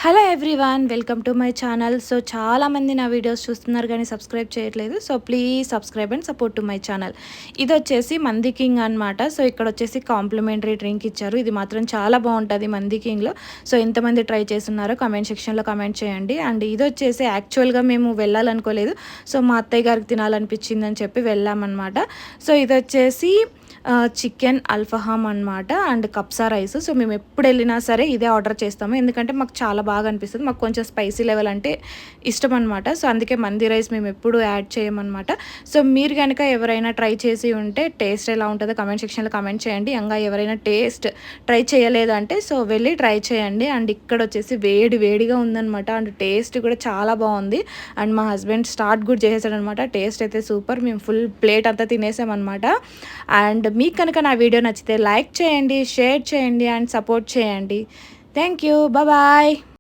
Hello everyone, welcome to my channel. So చాలామంది నా videos చూస్తున్నారు కానీ సబ్స్క్రైబ్ చేయట్లేదు. So please subscribe and support to my channel. ఇది వచ్చేసి మంది కింగ్ అనమాట. సో ఇక్కడ వచ్చేసి కాంప్లిమెంటరీ డ్రింక్ ఇచ్చారు. ఇది మాత్రం చాలా బాగుంటుంది మంది కింగ్లో. సో ఎంతమంది ట్రై చేస్తున్నారో కామెంట్ సెక్షన్లో కామెంట్ చేయండి. అండ్ ఇది వచ్చేసి యాక్చువల్గా మేము వెళ్ళాలనుకోలేదు. సో మా అత్తయ్య గారికి తినాలనిపించింది అని చెప్పి వెళ్ళామన్నమాట. సో ఇది వచ్చేసి చికెన్ అల్ఫహామ్ అనమాట అండ్ కప్సా రైస్. సో మేము ఎప్పుడు వెళ్ళినా సరే ఇదే ఆర్డర్ చేస్తాము, ఎందుకంటే మాకు చాలా బాగా అనిపిస్తుంది. మాకు కొంచెం స్పైసీ లెవెల్ అంటే ఇష్టం అనమాట. సో అందుకే మంది రైస్ మేము ఎప్పుడు యాడ్ చేయమన్నమాట. సో మీరు కనుక ఎవరైనా ట్రై చేసి ఉంటే టేస్ట్ ఎలా ఉంటుందో కామెంట్ సెక్షన్లో కామెంట్ చేయండి. ఇంకా ఎవరైనా టేస్ట్ ట్రై చేయలేదు అంటే సో వెళ్ళి ట్రై చేయండి. అండ్ ఇక్కడ వచ్చేసి వేడి వేడిగా ఉందనమాట. అండ్ టేస్ట్ కూడా చాలా బాగుంది. అండ్ మా హస్బెండ్ స్టార్ట్ కూడా చేసేసాడు అనమాట. టేస్ట్ అయితే సూపర్. మేము ఫుల్ ప్లేట్ అంతా తినేసామన్నమాట. అండ్ మీకు కనుక నా వీడియో నచ్చితే లైక్ చేయండి, షేర్ చేయండి అండ్ సపోర్ట్ చేయండి. Thank you, bye.